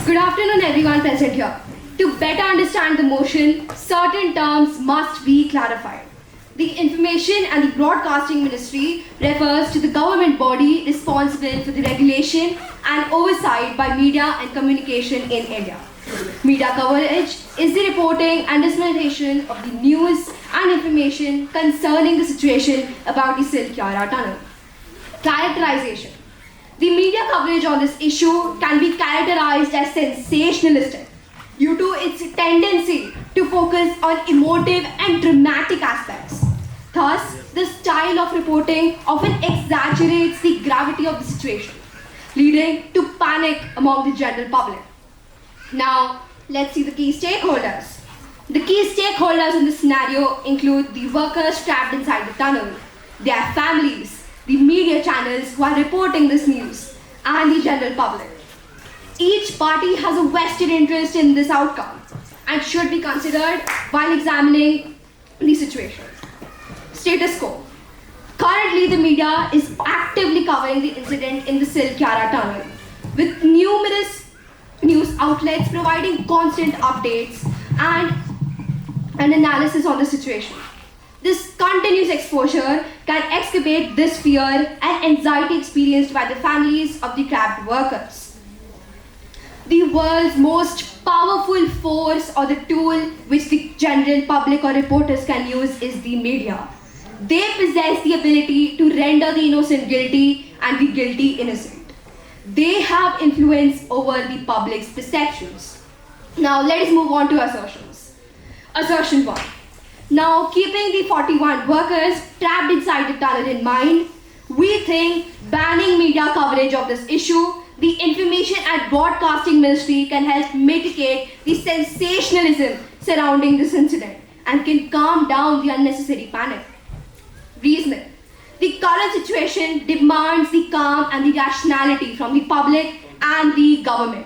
Good afternoon, everyone present here. To better understand the motion, certain terms must be clarified. The Information and the Broadcasting Ministry refers to the government body responsible for the regulation and oversight by media and communication in India. Media coverage is the reporting and dissemination of the news and information concerning the situation about the Silkyara tunnel. Characterization. The media coverage on this issue can be characterized as sensationalistic due to its tendency to focus on emotive and dramatic aspects. Thus, the style of reporting often exaggerates the gravity of the situation, leading to panic among the general public. Now, let's see the key stakeholders. The key stakeholders in this scenario include the workers trapped inside the tunnel, their families, the media channels who are reporting this news, and the general public. Each party has a vested interest in this outcome and should be considered while examining the situation. Status quo. Currently, the media is actively covering the incident in the Silkyara tunnel, with numerous news outlets providing constant updates and an analysis on the situation. This continuous exposure can exacerbate this fear and anxiety experienced by the families of the trapped workers. The world's most powerful force or the tool which the general public or reporters can use is the media. They possess the ability to render the innocent guilty and the guilty innocent. They have influence over the public's perceptions. Now let us move on to assertions. Assertion 1. Now, keeping the 41 workers trapped inside the tunnel in mind, we think banning media coverage of this issue, the Information and Broadcasting Ministry can help mitigate the sensationalism surrounding this incident and can calm down the unnecessary panic. Reasoning. The current situation demands the calm and the rationality from the public and the government.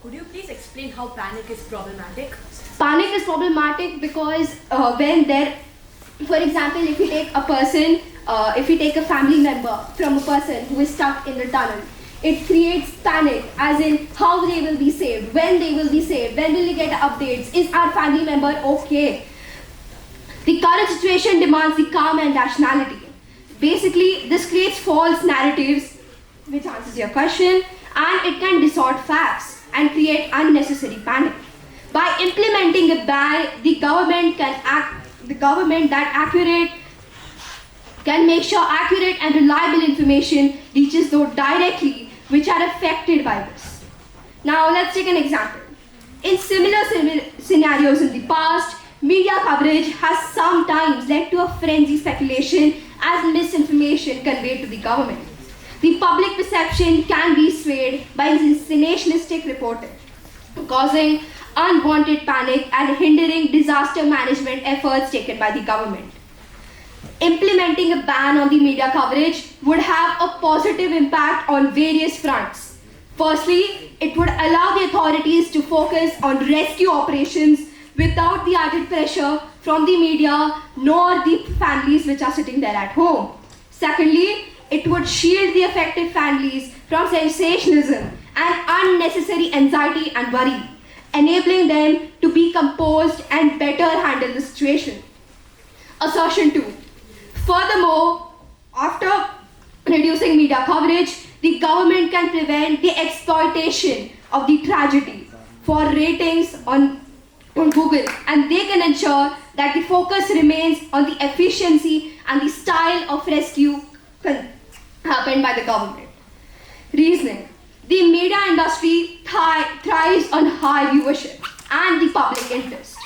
Could you please explain how panic is problematic? Panic is problematic because for example, if you take a person, if you take a family member from a person who is stuck in the tunnel, it creates panic as in how they will be saved, when they will be saved, when will we get updates, is our family member okay? The current situation demands the calm and rationality. Basically, this creates false narratives, which answers your question, and it can distort facts and create unnecessary panic. By implementing a ban, the government can make sure accurate and reliable information reaches those directly which are affected by this. Now let's take an example. In similar scenarios in the past, media coverage has sometimes led to a frenzied speculation as misinformation conveyed to the government. The public perception can be swayed by sensationalistic reporting, causing unwanted panic and hindering disaster management efforts taken by the government. Implementing a ban on the media coverage would have a positive impact on various fronts. Firstly, it would allow the authorities to focus on rescue operations without the added pressure from the media nor the families which are sitting there at home. Secondly, it would shield the affected families from sensationalism and unnecessary anxiety and worry, enabling them to be composed and better handle the situation. Assertion 2. Furthermore, after reducing media coverage, the government can prevent the exploitation of the tragedy for ratings on Google, and they can ensure that the focus remains on the efficiency and the style of rescue happened by the government. Reasoning. The media industry thrives on high viewership and the public interest.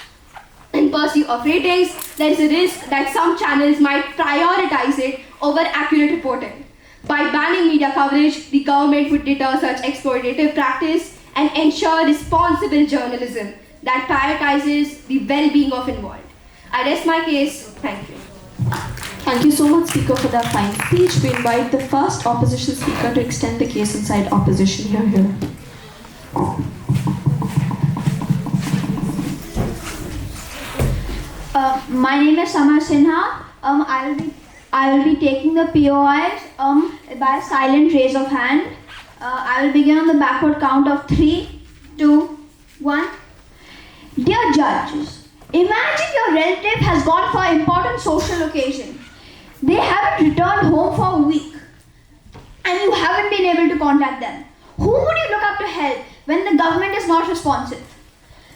In pursuit of ratings, there is a risk that some channels might prioritize it over accurate reporting. By banning media coverage, the government would deter such exploitative practice and ensure responsible journalism that prioritizes the well-being of involved. I rest my case. Thank you. Thank you so much, Speaker, for that fine speech. We invite the first opposition speaker to extend the case inside opposition. Here. My name is Samar Sinha. I will be taking the POIs by a silent raise of hand. I will begin on the backward count of 3, 2, 1. Dear judges, imagine your relative has gone for an important social occasion. They haven't returned home for a week and you haven't been able to contact them. Who would you look up to help when the government is not responsive?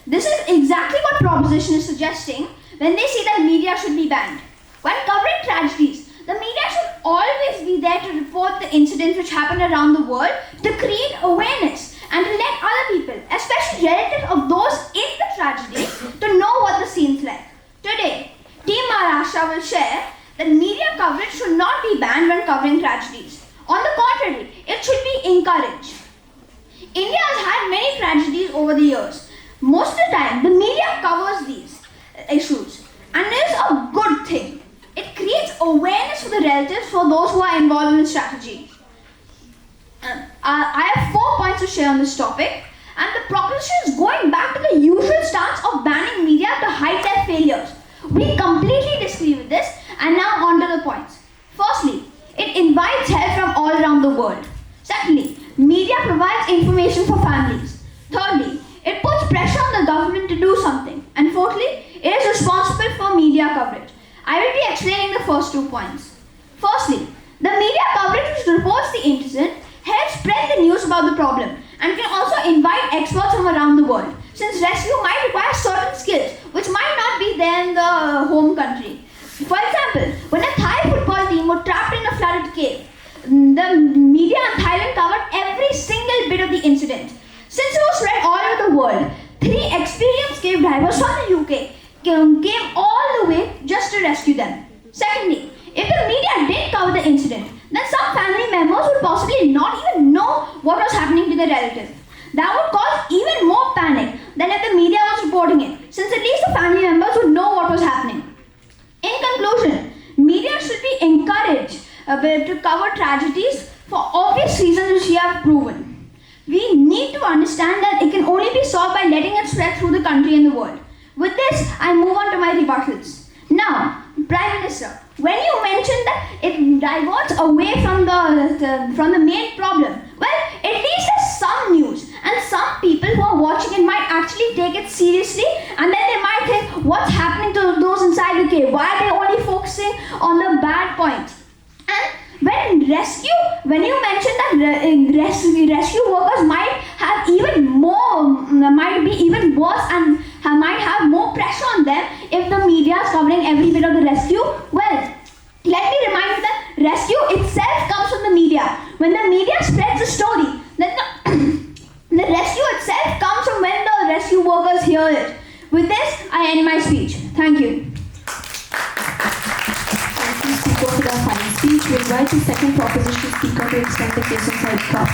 This is exactly what proposition is suggesting when they say that media should be banned. When covering tragedies, the media should always be there to report the incidents which happen around the world, to create awareness and to let other people, especially relatives of those in the tragedy, to know what the scene's like. Today, Team Maharashtra will share that media coverage should not be banned when covering tragedies. On the contrary, it should be encouraged. India has had many tragedies over the years. Most of the time, the media covers these issues, and it is a good thing. It creates awareness for the relatives, for those who are involved in the strategy. I have 4 points to share on this topic, and the proposition is going back to the usual stance of banning media to hide their failures. We completely disagree with this, and now on to the points. Firstly, it invites help from all around the world. Secondly, media provides information for families. Thirdly, it puts pressure on the government to do something. And fourthly, it is responsible for media coverage. I will be explaining the first 2 points. Firstly, the media coverage which reports the incident helps spread the news about the problem and can also invite experts from around the world, since rescue might require certain skills which might not be there in the home country. For example, when a Thai football team was trapped in a flooded cave, the media in Thailand covered every single bit of the incident. Since it was spread all over the world, 3 experienced cave divers from the UK came all the way just to rescue them. Secondly, if the media did cover the incident, then some family members would possibly not even know what was happening to their relative. That would cause even more panic than if the media was reporting it, since at least the family members would know what was happening. In conclusion, media should be encouraged to cover tragedies for obvious reasons which we have proven. We need to understand that it can only be solved by letting it spread through the country and the world. With this, I move on to my rebuttals. Now, Prime Minister, when you mentioned that it diverts away from the main problem, well, at least there's some news, and some people who are watching it might actually take it seriously, and then they might think, what's happening to those inside the cave? Why are they only focusing on the bad points? And when you mentioned that rescue workers might have even more, might be even worse and might have more pressure on them if the media is covering every bit of the rescue, well, let me remind you that rescue itself comes from the media. When the media spreads the story, then the rescue itself comes from when the rescue workers hear it. With this, I end my speech. Thank you. Speaker for their final speech. We invite the second proposition speaker to extend the case inside the cup.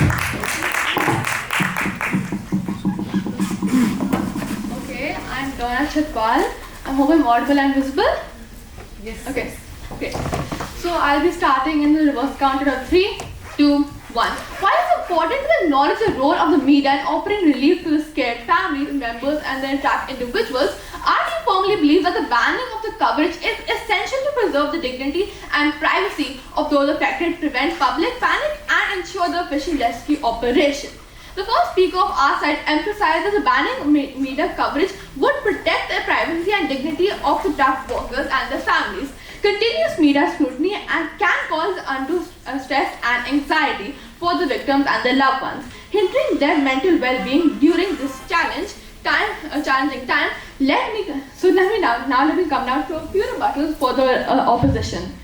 Okay, I'm Donna Chhatwal. I hope I'm audible and visible. Yes. Okay. So I'll be starting in the reverse counter of 3, 2, 1. While it's important to acknowledge the role of the media in offering relief to the scared families, members, and their trapped individuals, our team firmly believes that the banning of the coverage is essential to preserve the dignity and privacy of those affected, prevent public panic, and ensure the efficient rescue operation. The first speaker of our side emphasized that the banning media coverage would protect the privacy and dignity of the trapped workers and their families. Continuous media scrutiny can cause undue stress and anxiety for the victims and their loved ones, hindering their mental well-being during this challenging time. Let me come down to a few rebuttals for the opposition.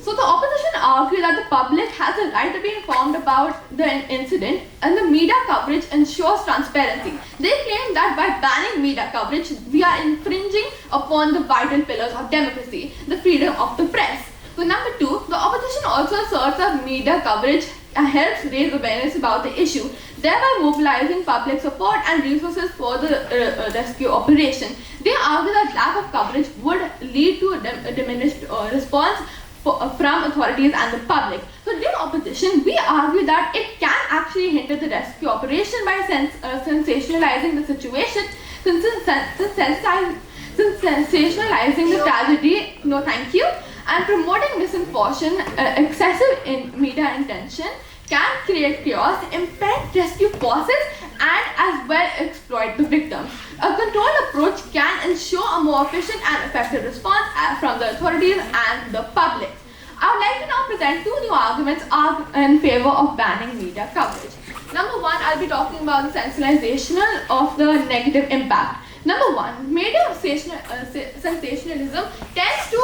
So the opposition argued that the public has a right to be informed about the incident, and the media coverage ensures transparency. They claim that by banning media coverage, we are infringing upon the vital pillars of democracy, the freedom of the press. So number 2, the opposition also asserts that media coverage helps raise awareness about the issue, thereby mobilizing public support and resources for the rescue operation. They argue that lack of coverage would lead to a diminished response from authorities and the public. So during opposition, we argue that it can actually hinder the rescue operation by sensationalizing the situation, sensationalizing the tragedy, no thank you, and promoting misinformation, excessive in media intention can create chaos, impede rescue process, and as well exploit the victim. A controlled approach can ensure a more efficient and effective response from the authorities and the public. I would like to now present two new arguments in favor of banning media coverage. Number one, I'll be talking about the sensationalization of the negative impact. Number one, media sensationalism tends to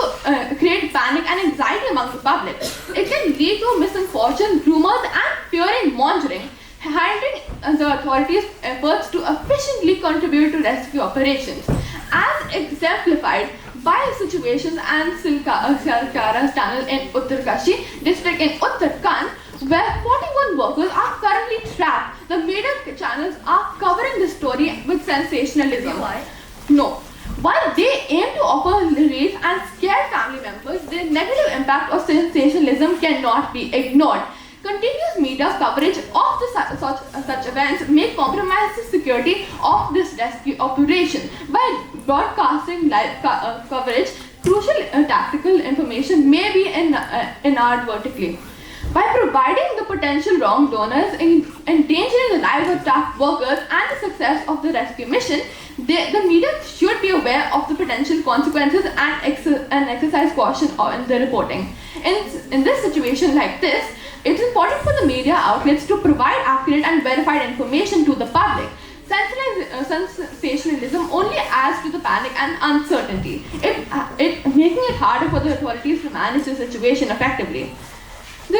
create panic and anxiety among the public. It can lead to misfortune, rumors, and fear-mongering, hindering the authorities' efforts to efficiently contribute to rescue operations, as exemplified by situations and Saketaram tunnel in Uttarkashi district in Uttarakhand, where 41 workers are currently trapped. The media channels are covering the story with sensationalism. Why? No. While they aim to offer relief and scare family members, the negative impact of sensationalism cannot be ignored. Continuous media coverage of such events may compromise the security of this rescue operation. By broadcasting live coverage, crucial tactical information may be inadvertently. By providing the potential wrong donors, endangering the lives of trapped workers and the success of the rescue mission, the media should be aware of the potential consequences and exercise caution in the reporting. In this situation like this, it's important for the media outlets to provide accurate and verified information to the public. Sensationalism only adds to the panic and uncertainty, making it harder for the authorities to manage the situation effectively. The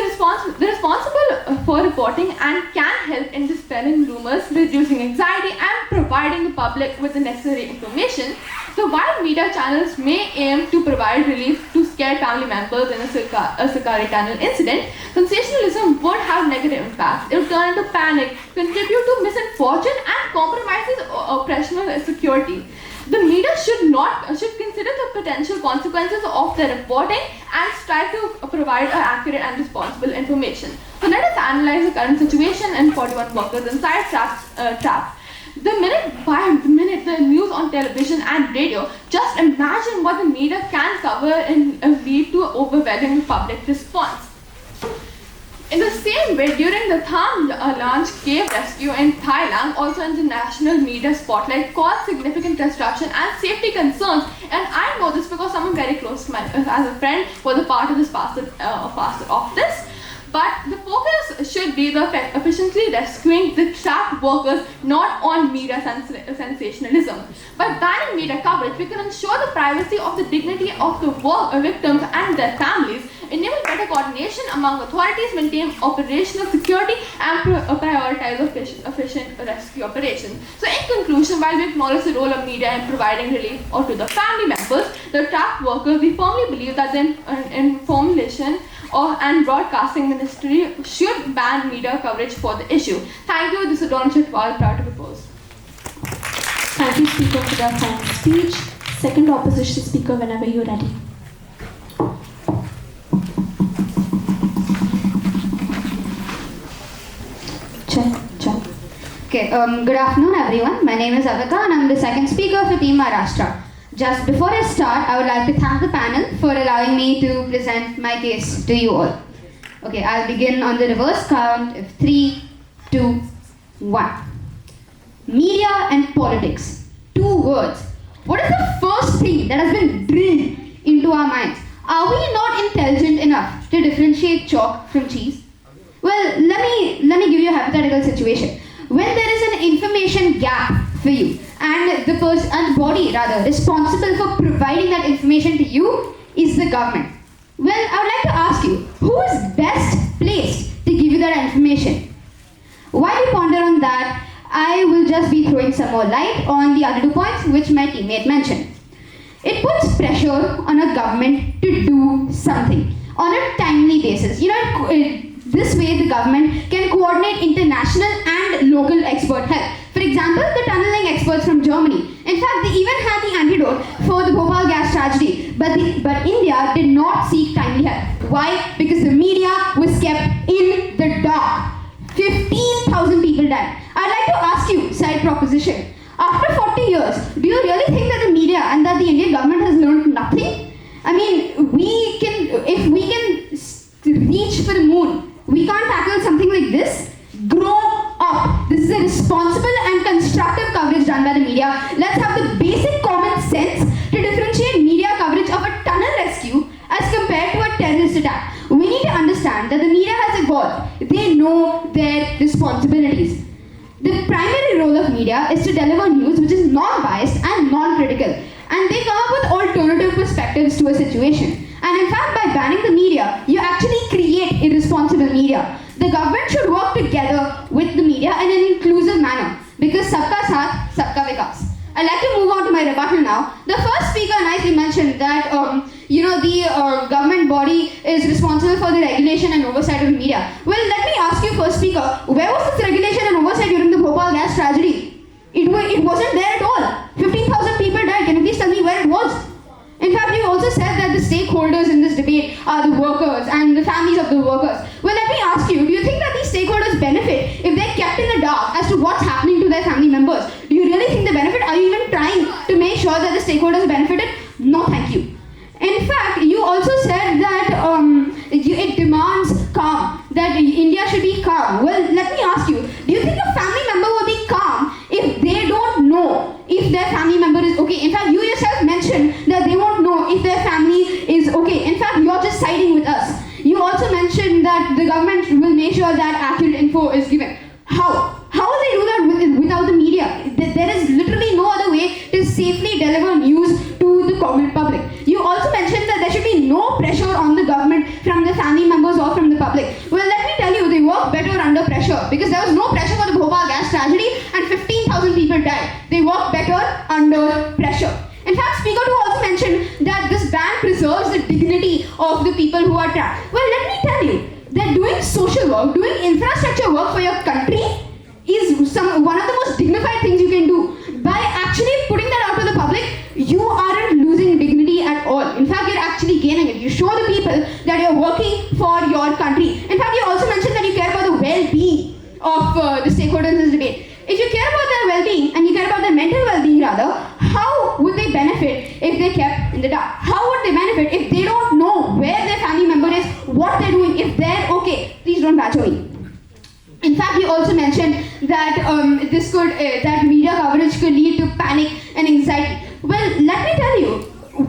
responsible for reporting and can help in dispelling rumors, reducing anxiety, and providing the public with the necessary information. The while media channels may aim to provide relief to scared family members in a Saketaram tunnel incident, sensationalism would have negative impacts. It would turn into panic, contribute to misfortune, and compromises operational security. The media should consider the potential consequences of their reporting and strive to provide accurate and responsible information. So let us analyze the current situation in 41 workers inside trapped. The minute by minute the news on television and radio, just imagine what the media can cover and lead to overwhelming public response. In the same way, during the Tham launch cave rescue in Thailand, also international media spotlight caused significant disruption and safety concerns. And I know this because someone very close to me, as a friend, was a part of this of this. But the focus should be the efficiently rescuing the trapped workers, not on media sensationalism. By banning media coverage, we can ensure the privacy of the dignity of the victims and their families, enable better coordination among authorities, maintain operational security, and prioritize efficient rescue operations. So in conclusion, while we acknowledge the role of media in providing relief or to the family members, the trapped workers, we firmly believe that the information and broadcasting ministry should ban media coverage for the issue. Thank you. This is Donna Chhatwal, proud to propose. Thank you, Speaker, for that fine speech. Second opposition speaker, whenever you're ready. Okay, good afternoon everyone. My name is Avika and I'm the second speaker for Team Maharashtra. Just before I start, I would like to thank the panel for allowing me to present my case to you all. Okay, I'll begin on the reverse count of 3, 2, 1. Media and politics. 2 words. What is the first thing that has been drilled into our minds? Are we not intelligent enough to differentiate chalk from cheese? Well, let me give you a hypothetical situation. When there is an information gap for you, and the body responsible for providing that information to you is the government. Well, I would like to ask you, who is best placed to give you that information? While you ponder on that, I will just be throwing some more light on the other 2 points which my teammate mentioned. It puts pressure on a government to do something on a timely basis. This way the government can coordinate international and local expert help. For example, the tunneling experts from Germany. In fact, they even had the antidote for the Bhopal gas tragedy. But India did not seek timely help. Why? Because the media was kept in the dark. 15,000 people died. I'd like to ask you, side proposition. After 40 years, do you really think that the media and that the Indian government has learned nothing? I mean, if we can reach for the moon, We can't tackle something like this. Grow up. This is a responsible and constructive coverage done by the media. Let's have the basic common sense to differentiate media coverage of a tunnel rescue as compared to a terrorist attack. We need to understand that the media has evolved. They know their responsibilities. The primary role of media is to deliver news which is non-biased and non-critical, and they come up with alternative perspectives to a situation. And in fact, by banning the media, you actually create irresponsible media. The government should work together with the media in an inclusive manner, because sabka saath, sabka vikas. I'd like to move on to my rebuttal now. The first speaker nicely mentioned that the government body is responsible for the regulation and oversight of the media. Well, let me ask you, first speaker, where was this regulation and oversight during the Bhopal gas tragedy? It wasn't there at all. 15,000 people died. Can you please tell me where it was? In fact, you also said that the stakeholders in this debate are the workers and the families of the workers. Well, let me ask you, do you think that these stakeholders benefit if they're kept in the dark as to what's happening to their family members? Do you really think they benefit? Are you even trying to make sure that the stakeholders benefited? No, thank you. In fact, you also said that it demands calm, that India should be calm. Well, let me ask you, do you think a family member will be calm if they don't know if their family member is okay? In fact, you yourself mentioned that they won't know if their family is okay. In fact, you're just siding with us. You also mentioned that the government will make sure that accurate info is given. How? How will they do that without the media? There is literally no other way to safely deliver news to the common public. You also mentioned that there should be no pressure on the government from the family members or from the public. Well, let me tell you, they work better under pressure, because there was no pressure for the Bhopal gas tragedy and 15,000 people died. They work better under pressure. In fact, Speaker 2 also mentioned that this ban preserves the dignity of the people who are trapped. Well, let me tell you, that doing social work, doing infrastructure work for your country is one of the most dignified things you can do. By actually putting that out to the public, you aren't losing dignity at all. In fact, you're actually gaining it. You show the people that you're working for your country. In fact, you also mentioned that you care about the well-being of the stakeholders in this debate. If you care about their well-being, and you care about their mental well-being rather, how would they benefit if they kept in the dark? How would they benefit if they don't know where their family member is, what they're doing, if they're okay? Please don't badger me. In fact, you also mentioned that that media coverage could lead to panic and anxiety. Well, let me tell you,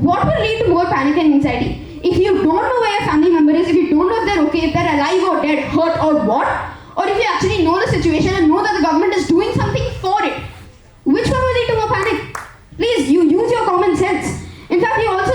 what will lead to more panic and anxiety? If you don't know where your family member is, if you don't know if they're okay, if they're alive or dead, hurt or what, or if you actually know the situation and know that the government is doing something for it, which one will lead to more panic? Please, you use your common sense. In fact, you also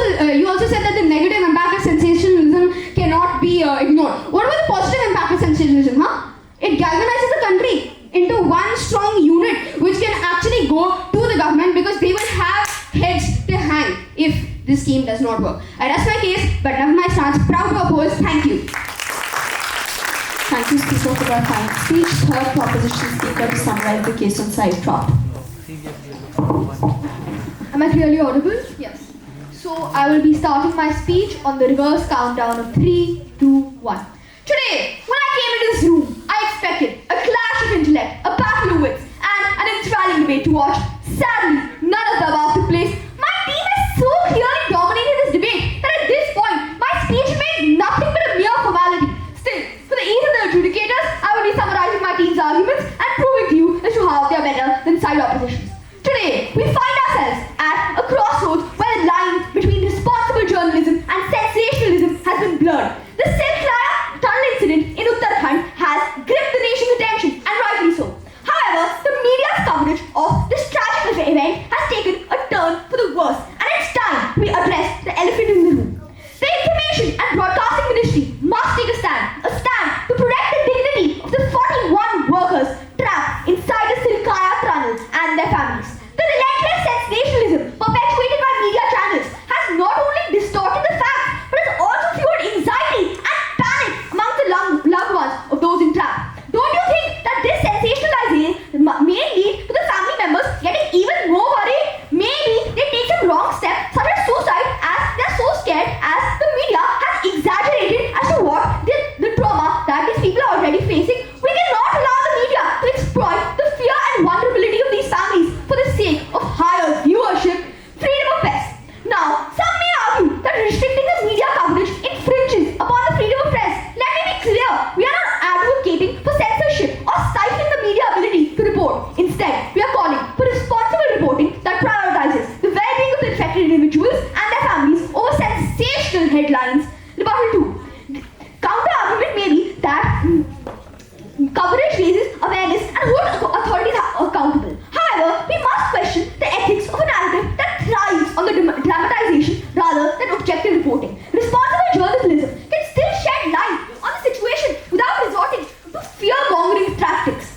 said that the negative impact of sensationalism cannot be ignored. What about the positive impact of sensationalism, huh? It galvanizes the country into one strong unit which can actually go to the government, because they will have heads to hang if this scheme does not work. I rest my case, but never my stance. Proud to oppose. Thank you. Thank you, Speaker, for that fine speech. Third proposition speaker to summarize the case on side drop. Am I clearly audible? Yes. So I will be starting my speech on the reverse countdown of 3, 2, 1. Today, when I came into this room, I expected a clash of intellect, a battle of wits, and an enthralling debate to watch. Sadly, none of the above took place. My team has so clearly dominated this debate that at this point, my speech remains nothing but a mere formality. Still, for the ease of the adjudicators, I will be summarizing my team's arguments and proving to you as to how they are better than side oppositions. Today, we find ourselves at a crossroads where the line between responsible journalism and sensationalism has been blurred. The Silk tunnel incident in Uttarakhand has gripped the nation's attention, and rightly so. However, the media's coverage of this tragic event has taken a turn for the worse, and it's time we address the elephant in the room. The Information and Broadcasting Ministry must take a stand to protect the dignity of the 41 workers trapped inside the Silkaya tunnel and their families. The relentless sensationalism perpetuated by media channels has not only distorted the facts, but has also fueled anxiety and panic amongst the loved ones of those entrapped. Don't you think that this sensationalization may lead to the family Instead, we are calling for responsible reporting that prioritizes the well-being of the infected individuals and their families over sensational headlines. Rebuttal 2. Counter-argument may be that coverage raises awareness and holds authorities accountable. However, we must question the ethics of a narrative that thrives on the dramatization rather than objective reporting. Responsible journalism can still shed light on the situation without resorting to fear-mongering tactics.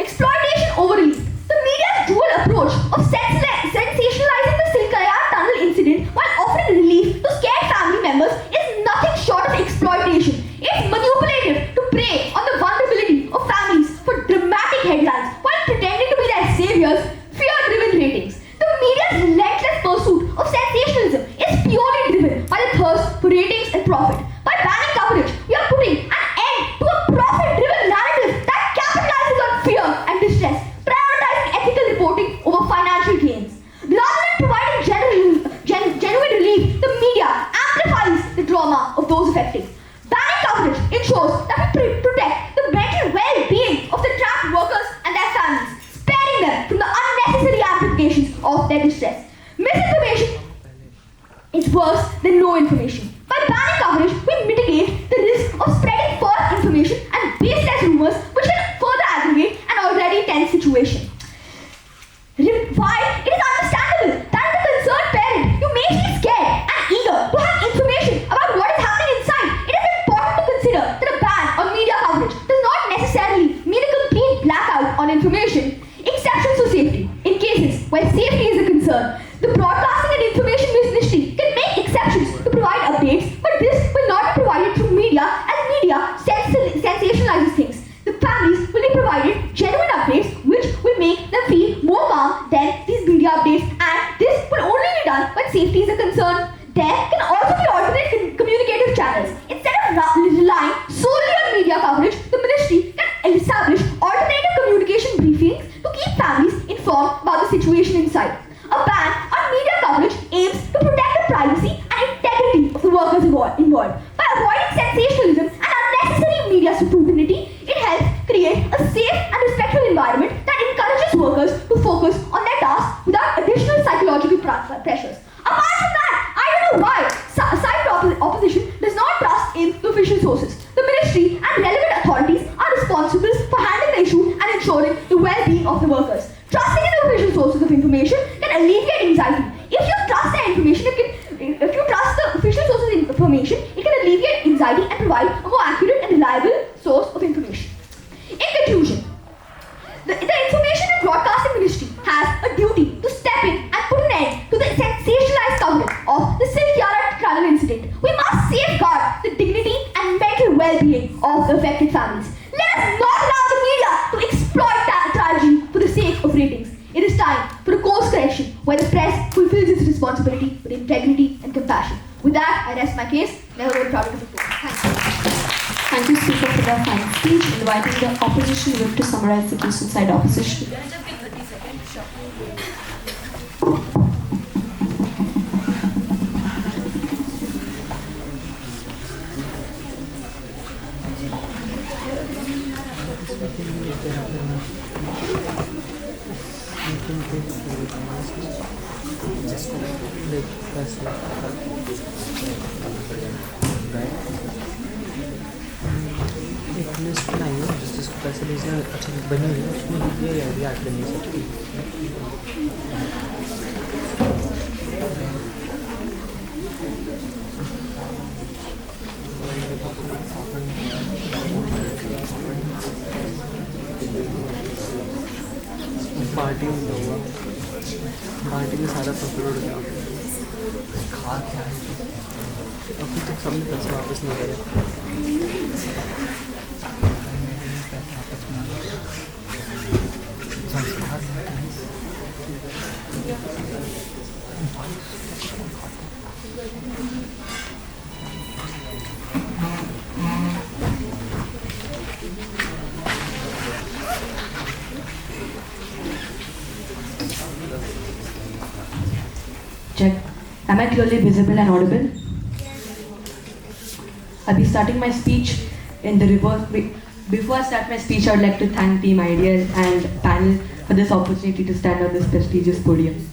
Exploitation overreach. The media's dual approach of sensationalizing the Saketaram tunnel incident while offering relief to scared family members is nothing short of exploitation. It's manipulative to prey on the vulnerability of families for dramatic headlines while pretending to be their saviors, fear-driven ratings. The media's relentless pursuit of sensationalism is purely driven by the thirst for ratings and profit. By banning coverage, we are putting an end to a profit-driven narrative that capitalizes on fear and distress, prioritizing ethical reporting over financial gains. Rather than providing genuine relief, the media amplifies the trauma of those affected. Banning coverage ensures that we protect the mental well-being of the trapped workers and their families, sparing them from the unnecessary amplifications of their distress. Misinformation is worse than no information. By banning coverage, we mitigate the risk of spreading false information and baseless rumors which can further aggravate an already tense situation. While it is understandable that as a concerned parent, you may feel scared and eager to have information about what is happening inside, it is important to consider that a ban on media coverage does not necessarily mean a complete blackout on information. Exceptions to safety. In cases where safety is a concern, the Broadcasting and Information Ministry can make exceptions to provide updates, but this will not be provided through media as media sensationalizes things. The families will be provided genuine updates which will make them feel more calm than these media updates, and this will only be done when safety is a concern. There can also be alternate communicative channels. Instead of relying solely on media coverage, the ministry can establish alternative communication briefings to keep families informed about the situation inside. A ban on media coverage aims to protect the privacy and integrity of the workers involved. By avoiding sensationalism and unnecessary media stupidity, it helps create a safe and respectful environment that encourages workers to focus on their tasks without additional psychological pressures. Apart from that, I don't know why side opposition does not trust in the official sources. The ministry and relevant authorities are responsible for handling the issue and ensuring the well-being of the workers. Trusting in the official sources of information can alleviate anxiety. If you trust the official sources of information, it can alleviate anxiety and provide a more accurate and reliable source of information. In conclusion, the Information and Broadcasting Ministry has a duty to step in and put an end to the sensationalized coverage of the Saketaram tunnel incident. We must safeguard the dignity and mental well-being of the affected families. Let us not allow the media to exploit that tragedy for the sake of ratings. It is time for a course correction where the press fulfills its responsibility with integrity and compassion. With that, I rest my case. Never more proud of the floor. Thank you. Thank you, Speaker, for the fine speech, inviting the opposition whip to summarize the case inside opposition. Can I just give 30 seconds? Sure. List नहीं हो जिसको पैसे लीजिए अच्छा बनी हुई है उसमें लीजिए या भी आठ नहीं सकती पार्टी में हुआ पार्टी में सारा प्रॉफिट उड़ गया खा क्या है अभी तक सबने पैसे वापस नहीं करे Check. Am I clearly visible and audible? I'll be starting my speech in the reverse way. Before I start my speech, I would like to thank Team Ideas and panel for this opportunity to stand on this prestigious podium.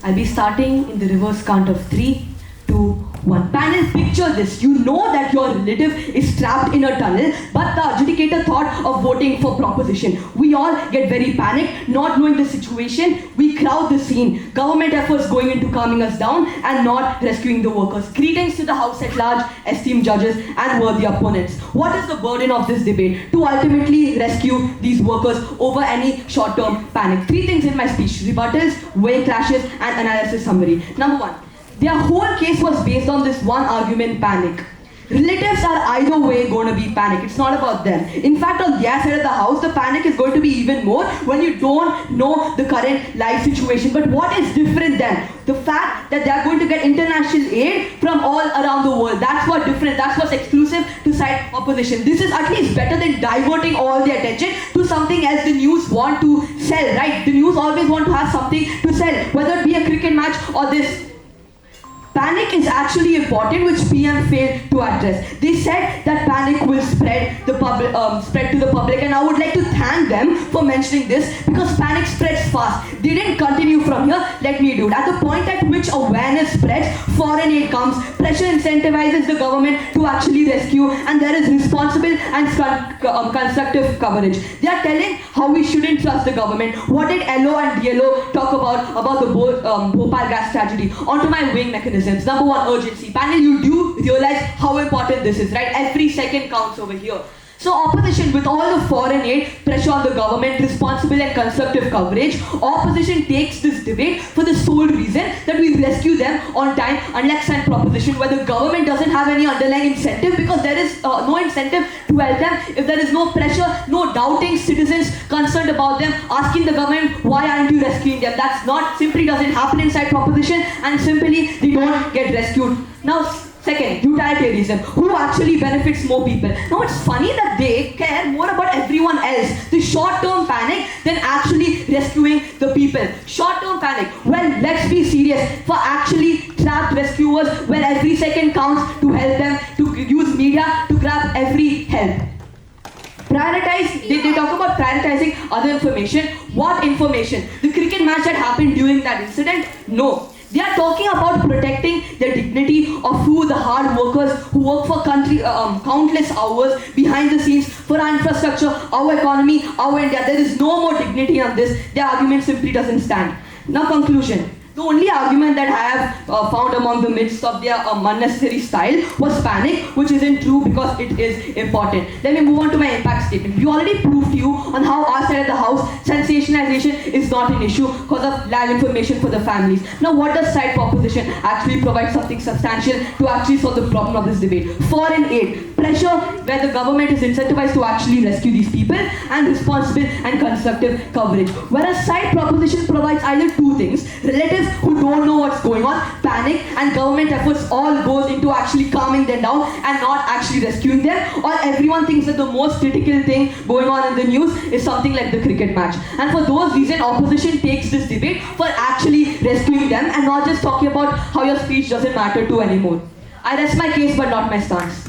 I'll be starting in the reverse count of 3, 2, 1. Panel, picture this. You know that your relative is trapped in a tunnel, but the adjudicator thought of voting for proposition. We all get very panicked, not knowing the situation. We crowd the scene. Government efforts going into calming us down and not rescuing the workers. Greetings to the House at large, esteemed judges and worthy opponents. What is the burden of this debate? To ultimately rescue these workers over any short-term panic. 3 things in my speech: rebuttals, weighing clashes, and analysis summary. Number 1. Their whole case was based on this one argument: panic. Relatives are either way going to be panic. It's not about them. In fact, on their side of the house, the panic is going to be even more when you don't know the current life situation. But what is different then? The fact that they are going to get international aid from all around the world. That's what's different. That's what's exclusive to side opposition. This is at least better than diverting all the attention to something else the news want to sell, right? The news always want to have something to sell, whether it be a cricket match or this. Panic is actually important, which PM failed to address. They said that panic will spread to the public, and I would like to thank them for mentioning this, because panic spreads fast. They didn't continue from here. Let me do it. At the point at which awareness spreads, foreign aid comes, pressure incentivizes the government to actually rescue, and there is responsible and constructive coverage. They are telling how we shouldn't trust the government. What did LO and DLO talk about the Bhopal gas tragedy? Onto my weighing mechanism. Number 1, urgency. Panel, you do realize how important this is, right? Every second counts over here. So opposition, with all the foreign aid, pressure on the government, responsible and constructive coverage, opposition takes this debate for the sole reason that we rescue them on time, unlike side proposition where the government doesn't have any underlying incentive, because there is no incentive to help them. If there is no pressure, no doubting citizens concerned about them, asking the government, why aren't you rescuing them? That's not, simply doesn't happen inside proposition, and simply they don't get rescued. Now, second, utilitarianism. Who actually benefits more people? Now, it's funny that they care more about everyone else, the short-term panic, than actually rescuing the people. Short-term panic. Well, let's be serious. For actually trapped rescuers, where every second counts to help them, to use media to grab every help. Prioritize, they talk about prioritizing other information. What information? The cricket match that happened during that incident? No. They are talking about protecting the dignity of the hard workers who work for countless hours behind the scenes for our infrastructure, our economy, our India. There is no more dignity on this. Their argument simply doesn't stand. Now, conclusion. The only argument that I have found among the midst of their unnecessary style was panic, which isn't true because it is important. Let me move on to my impact statement. We already proved to you on how our side of the house, sensationalization is not an issue because of live information for the families. Now, what does side proposition actually provide? Something substantial to actually solve the problem of this debate. Foreign aid, pressure where the government is incentivized to actually rescue these people, and responsible and constructive coverage. Whereas side proposition provides either 2 things: relatives who don't know what's going on, panic, and government efforts all goes into actually calming them down and not actually rescuing them, or everyone thinks that the most critical thing going on in the news is something like the cricket match. And for those reasons, opposition takes this debate for actually rescuing them and not just talking about how your speech doesn't matter to anymore. I rest my case but not my stance.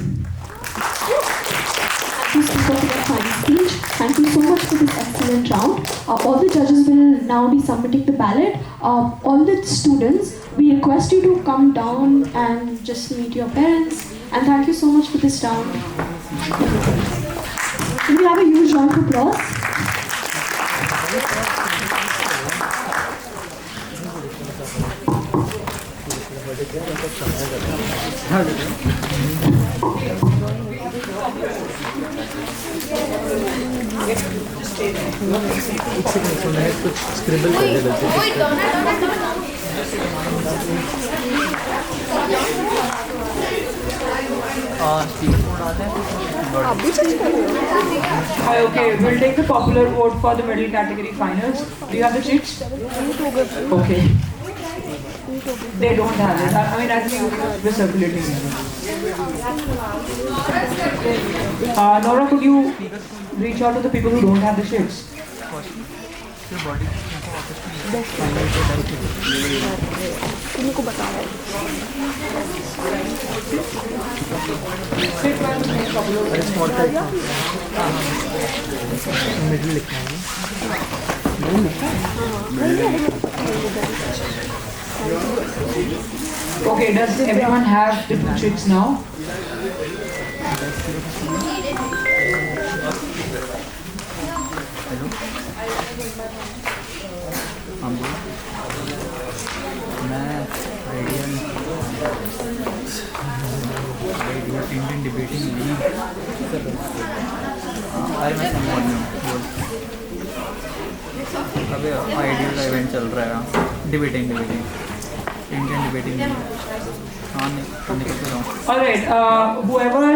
Thank you for the fine speech. Thank you so much for this excellent round. All the judges will now be submitting the ballot. All the students, we request you to come down and just meet your parents. And thank you so much for this round. Can we have a huge round of applause? कुछ scribble कर दे Hi, okay, we'll take the popular vote for the middle category finals. Do you have the sheets? Okay. They don't have it. I mean, I think we're circulating. Nora, could you reach out to the people who don't have the sheets? Middle लिखना है Okay, does everyone have the 2 chits now? मैं Indian debating league अरे मैं समझ नहीं हूँ अबे idea का इवेंट चल रहा है डिबेटिंग इंडियन डिबेटिंग हाँ निकल रहा हूँ. Alright, whoever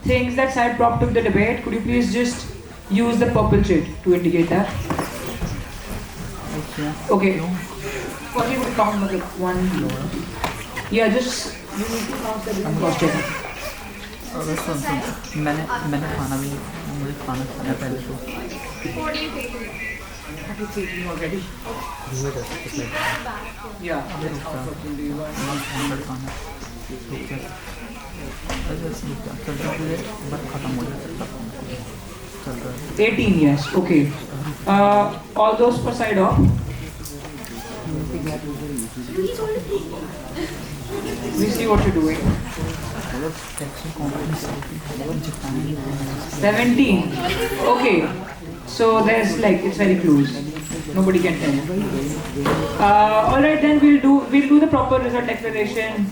thinks that side prop took the debate, could you please just use the purple chit to indicate that? Okay. What you would count like 1? Yeah, just you need to count the cross check. सुन मैंने खाना भी मुझे खाना खाना है पहले तो. What do you think? Have you taken already? Yeah. खत्म हो जाता 18, yes. Okay. All those per side off. We see what you're doing. 17. Okay. So there's like it's very close. Nobody can tell. All right, then we'll do the proper result declaration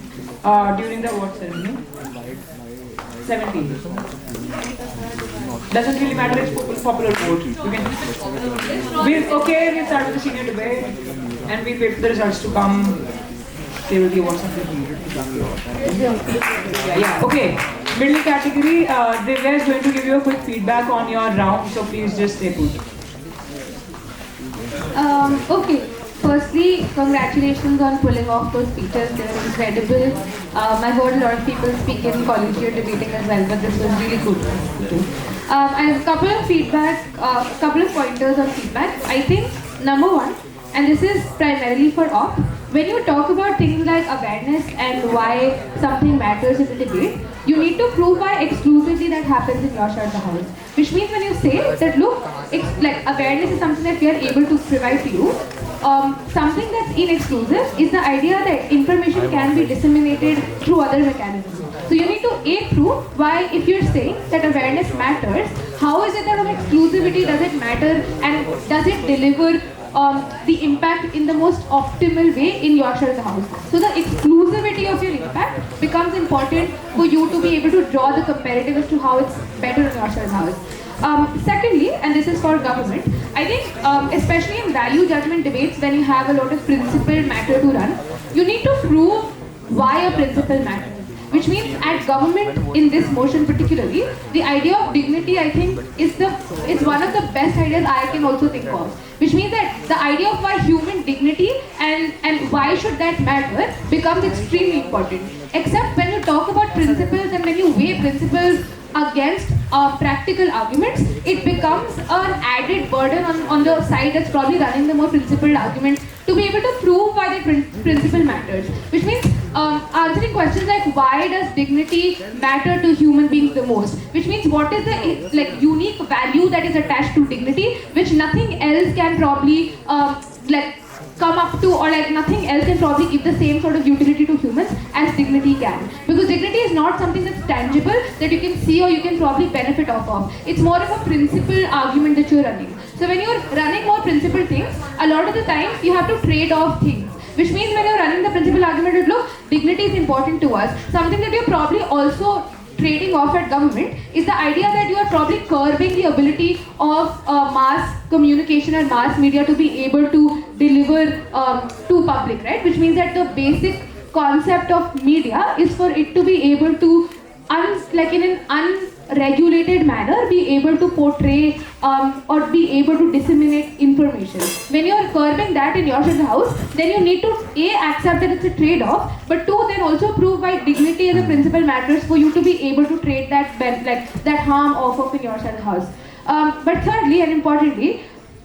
during the award ceremony. 17. Doesn't really matter. It's popular vote. You can. We'll start with the senior debate, and we'll wait for the results to come. They will give us something. Yeah. Okay. Middle category. Divya is going to give you a quick feedback on your round, so please just stay put. Okay. Firstly, congratulations on pulling off those speeches. They were incredible. I heard a lot of people speak in collegiate debating as well, but this was really good. I have a couple of pointers on feedback. I think number one, and this is primarily for op, when you talk about things like awareness and why something matters in the debate, you need to prove why exclusively that happens in your side of the house. Which means when you say that, look, like awareness is something that we are able to provide to you, something that's inexclusive is the idea that information can be disseminated through other mechanisms. So you need to prove why, if you're saying that awareness matters, how is it that on exclusivity does it matter and does it deliver the impact in the most optimal way in your side of the house. So the exclusivity of your impact becomes important for you to be able to draw the comparative as to how it's better in your side of the house. Secondly, and this is for government, I think especially in value judgment debates when you have a lot of principled matter to run, you need to prove why a principle matters. Which means at government in this motion particularly, the idea of dignity I think is one of the best ideas I can also think of. Which means that the idea of why human dignity and why should that matter becomes extremely important. Except when you talk about principles and when you weigh principles against practical arguments, it becomes an added burden on the side that's probably running the more principled argument to be able to prove why the principle matters. Which means answering questions like why does dignity matter to human beings the most? Which means what is the unique value that is attached to dignity, which nothing else can probably come up to, or nothing else can probably give the same sort of utility to humans as dignity can. Because dignity is not something that's tangible that you can see or you can probably benefit off of. It's more of a principle argument that you're running. So when you're running more principled things, a lot of the times you have to trade off things. Which means when you're running the principle argument of look, dignity is important to us, something that you're probably also trading off at government is the idea that you are probably curbing the ability of mass communication and mass media to be able to deliver to public, right? Which means that the basic concept of media is for it to be able to, in an unregulated manner, be able to portray or be able to disseminate information. When you are curbing that in your house, then you need to accept that it's a trade-off, but then also prove why dignity as a principle matters for you to be able to trade that harm off of in your house. But thirdly and importantly,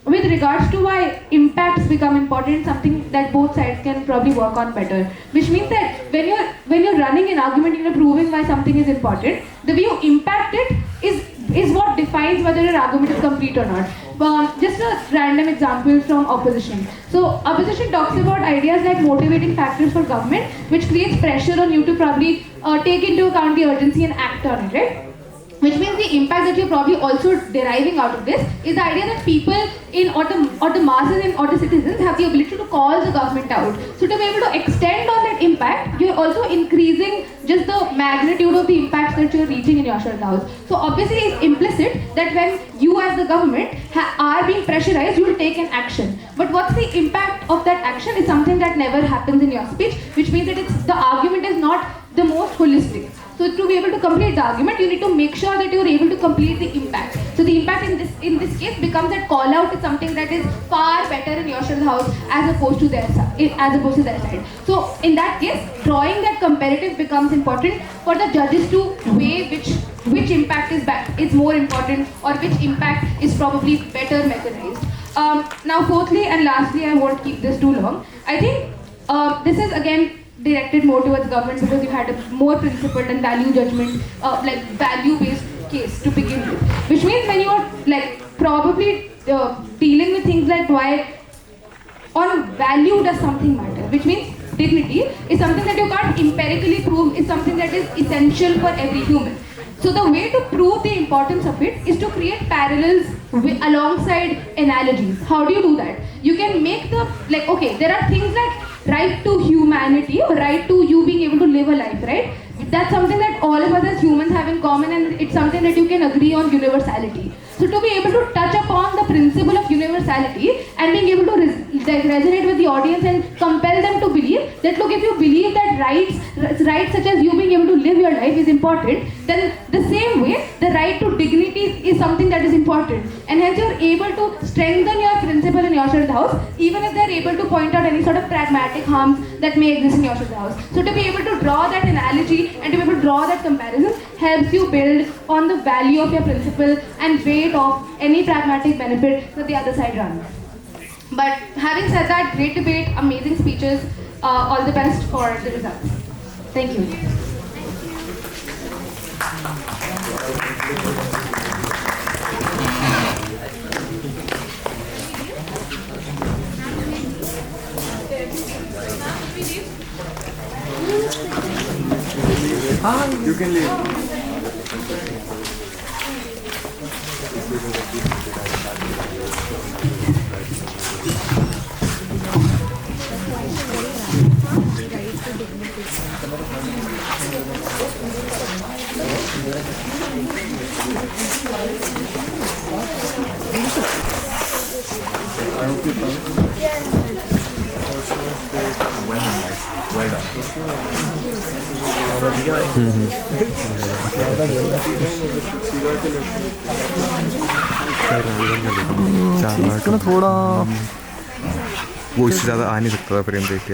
with regards to why impacts become important, something that both sides can probably work on better. Which means that when you're running an argument, you're proving why something is important. The way you impact it is what defines whether your argument is complete or not. Just a random example from opposition. So opposition talks about ideas like motivating factors for government, which creates pressure on you to probably take into account the urgency and act on it, right? Which means the impact that you're probably also deriving out of this is the idea that people or the masses or the citizens have the ability to call the government out. So to be able to extend on that impact, you're also increasing just the magnitude of the impacts that you're reaching in your house. So obviously it's implicit that when you as the government are being pressurized, you will take an action. But what's the impact of that action is something that never happens in your speech, which means that the argument is not the most holistic. So to be able to complete the argument, you need to make sure that you are able to complete the impact. So the impact in this case becomes that call out is something that is far better in your house as opposed to their side. So in that case, drawing that comparative becomes important for the judges to weigh which impact is more important or which impact is probably better mechanized. Now fourthly and lastly, I won't keep this too long. I think this is again directed more towards government because you had a more principled and value judgment, like value-based case to begin with. Which means when you are like probably dealing with things like why on value does something matter, which means dignity is something that you can't empirically prove, is something that is essential for every human. So the way to prove the importance of it is to create parallels alongside analogies. How do you do that? You can make okay, there are things like right to humanity or right to you being able to live a life, right? That's something that all of us as humans have in common, and it's something that you can agree on universality. So to be able to touch upon the principle of universality and being able to resonate with the audience and compel them to believe that, look, if you believe that rights such as you being able to live your life is important, then the same way the right to dignity is something that is important. And hence you're able to strengthen your principle in your house, even if they're able to point out any sort of pragmatic harms that may exist in your house. So to be able to draw that analogy and to be able to draw that comparison helps you build on the value of your principle and weight of any pragmatic benefit that the other side runs. But having said that, great debate, amazing speeches, all the best for the results. Thank you. You can leave. इसको ना थोड़ा वो इससे ज़्यादा आ नहीं सकता था frame देख के